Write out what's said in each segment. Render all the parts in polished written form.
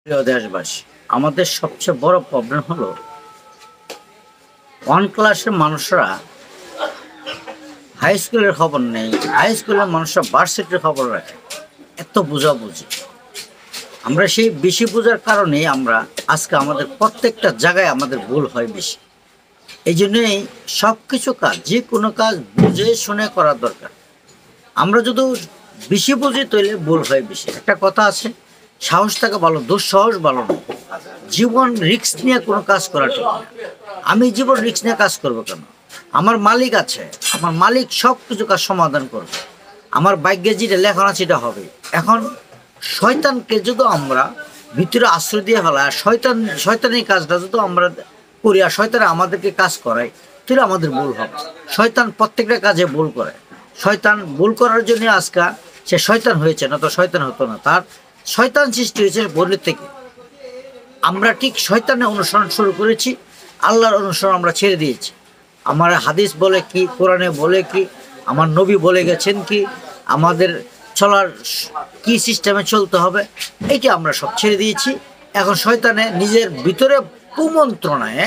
প্রিয় দেশবাসী, আমাদের সবচেয়ে বড় প্রবলেম হলো ওয়ান ক্লাসের মানুষরা হাই স্কুলের খবর নেই, হাই স্কুলের মানুষরা ভার্সিটির খবর রাখে। এত বোঝাবুঝি, আমরা সেই বেশি বোঝার কারণেই আমরা আজকে আমাদের প্রত্যেকটা জায়গায় আমাদের ভুল হয় বেশি। এই জন্যই সব কিছু কাজ, যে কোনো কাজ বুঝে শুনে করার দরকার। আমরা যদি বেশি বুঝি তাহলে ভুল হয় বেশি। একটা কথা আছে, সাহস থাকা ভালো, দুঃসাহস ভালো না। জীবন রিস্ক নিয়ে কোনো কাজ করা ঠিক না। আমি জীবন রিস্ক নিয়ে কাজ করবো কেন? আমার মালিক আছে, আমার মালিক সব কিছু কাজ সমাধান করবে। আমার ভাগ্যে যেটা লেখানো সেটা হবে। এখন শয়তানকে যদি আমরা ভিতরে আশ্রয় দিয়ে ফেলা, শয়তানি কাজটা যদি আমরা করি আর শয়তানে আমাদেরকে কাজ করাই, তাহলে আমাদের ভুল হবে। শয়তান প্রত্যেকটা কাজে ভুল করে। শয়তান ভুল করার জন্য আজকে সে শয়তান হয়েছে, না তো শয়তান হতো না। তার শয়তান সৃষ্টি হয়েছে বলির থেকে। আমরা ঠিক শয়তানের অনুসরণ শুরু করেছি, আল্লাহর অনুসরণ আমরা ছেড়ে দিয়েছি। আমার হাদিস বলে কি, কোরআনে বলে কি, আমার নবী বলে গেছেন কি, আমাদের চলার কি সিস্টেমে চলতে হবে, এইটা আমরা সব ছেড়ে দিয়েছি। এখন শয়তানে নিজের ভিতরে কুমন্ত্রণায়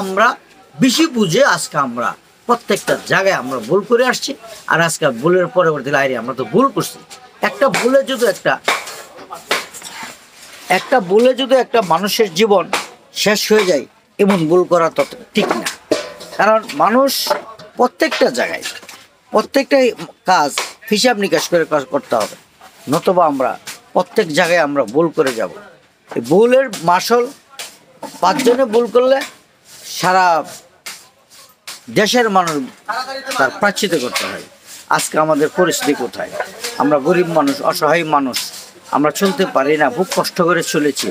আমরা বেশি বুঝে আজকে আমরা প্রত্যেকটা জায়গায় আমরা ভুল করে আসছি। আর আজকে ভুলের পরবর্তী লাইনে আমরা তো ভুল করছি। একটা ভুলে যদি একটা মানুষের জীবন শেষ হয়ে যায়, এমন ভুল করা তো ঠিক না। কারণ মানুষ প্রত্যেকটা জায়গায় প্রত্যেকটা কাজ হিসাব নিকাশ করে কাজ করতে হবে, নতুবা আমরা প্রত্যেক জায়গায় আমরা ভুল করে যাব। এই ভুলের মাসল 5 জনে ভুল করলে সারা দেশের মানুষ তার প্রায়শ্চিত্ত করতে হয়। আজকে আমাদের পরিস্থিতি কোথায়? আমরা গরিব মানুষ, অসহায় মানুষ, আমরা চলতে পারি না, খুব কষ্ট করে চলেছি।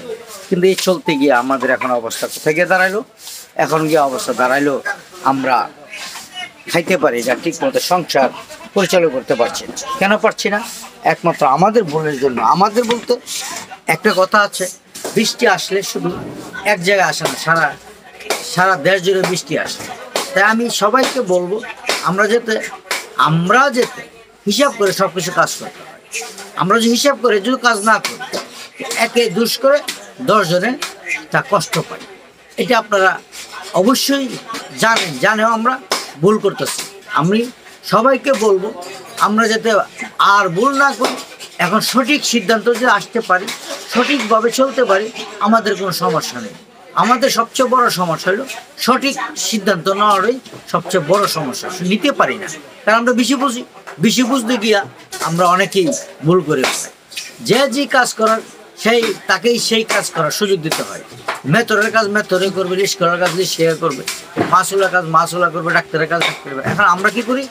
কিন্তু এই চলতে গিয়ে আমাদের এখন অবস্থা কোথায় গিয়ে দাঁড়াইলো? এখন গিয়ে অবস্থা দাঁড়াইলো আমরা খাইতে পারি না, ঠিক মতো সংসার পরিচালনা করতে পারছি না। কেন পারছি না? একমাত্র আমাদের ভুলের জন্য। আমাদের বলতে একটা কথা আছে, বৃষ্টি আসলে শুধু এক জায়গায় আসে না, সারা দেশ জুড়ে বৃষ্টি আসে। তাই আমি সবাইকে বলবো, আমরা যাতে হিসাব করে সব কিছু কাজ করতে হয়। আমরা যদি হিসাব করে যদি কাজ না করি, একে দুষ করে 10 জনে তা কষ্ট পাই। এটা আপনারা অবশ্যই জানেও আমরা ভুল করতেছি। আমি সবাইকে বলবো, আমরা যাতে আর ভুল না করি, এখন সঠিক সিদ্ধান্ত যদি আসতে পারি, সঠিকভাবে চলতে পারি, আমাদের কোনো সমস্যা নেই। আমাদের সবচেয়ে বড় সমস্যা হলো সঠিক সিদ্ধান্ত নেওয়ারই সবচেয়ে বড় সমস্যা, নিতে পারি না। কারণ আমরা বেশি বুঝতে গিয়া আমরা অনেকেই ভুল করে ফেলি। যে কাজ করার তাকেই সেই কাজ করার সুযোগ দিতে হয়। মেথরের কাজ মেথরে করবে, রিস্কলার কাজ রিস্কা করবে, মাসুলার কাজ মাসুলা করবে, ডাক্তারের কাজ ডাক্তার করবে। এখন আমরা কি করি?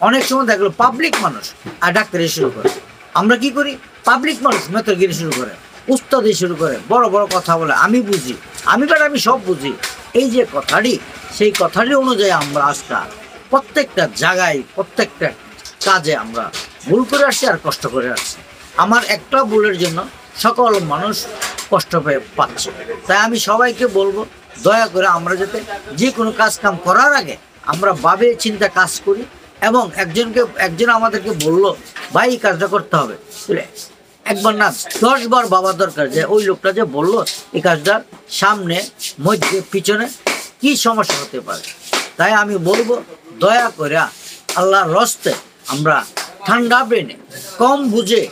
অনেক সময় দেখলো পাবলিক মানুষ আর ডাক্তারি শুরু করে। আমরা কি করি? পাবলিক মানুষ মেথরগিরি শুরু করে, উস্তাদি শুরু করে, বড় বড় কথা বলে, আমি বুঝি, আমি সব বুঝি। এই যে কথাটি, সেই কথাটি অনুযায়ী আমরা আজকে প্রত্যেকটা জায়গায় প্রত্যেকটা কাজে আমরা ভুল করে আসছি আর কষ্ট করে আসছি। আমার একটা ভুলের জন্য সকল মানুষ কষ্ট পাচ্ছে। তাই আমি সবাইকে বলবো, দয়া করে আমরা যাতে যে কোনো কাজ কাম করার আগে আমরা ভাবে চিন্তা কাজ করি। এবং একজন আমাদেরকে বললো, ভাই এই কাজটা করতে হবে, একবার না 10 বার ভাবার দরকার যে ওই লোকটা যে বললো এই কাজটা সামনে মধ্যে পিছনে কি সমস্যা হতে পারে। তাই আমি বলবো, দয়া করে আল্লাহর রস্তে আমরা ঠান্ডা ব্রেনে কম বুঝে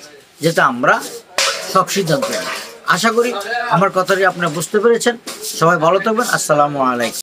যেটা আমরা সব সিদ্ধান্ত নেব। আশা করি আমার কথাটি আপনারা বুঝতে পেরেছেন। সবাই ভালো থাকবেন। আসসালামু আলাইকুম।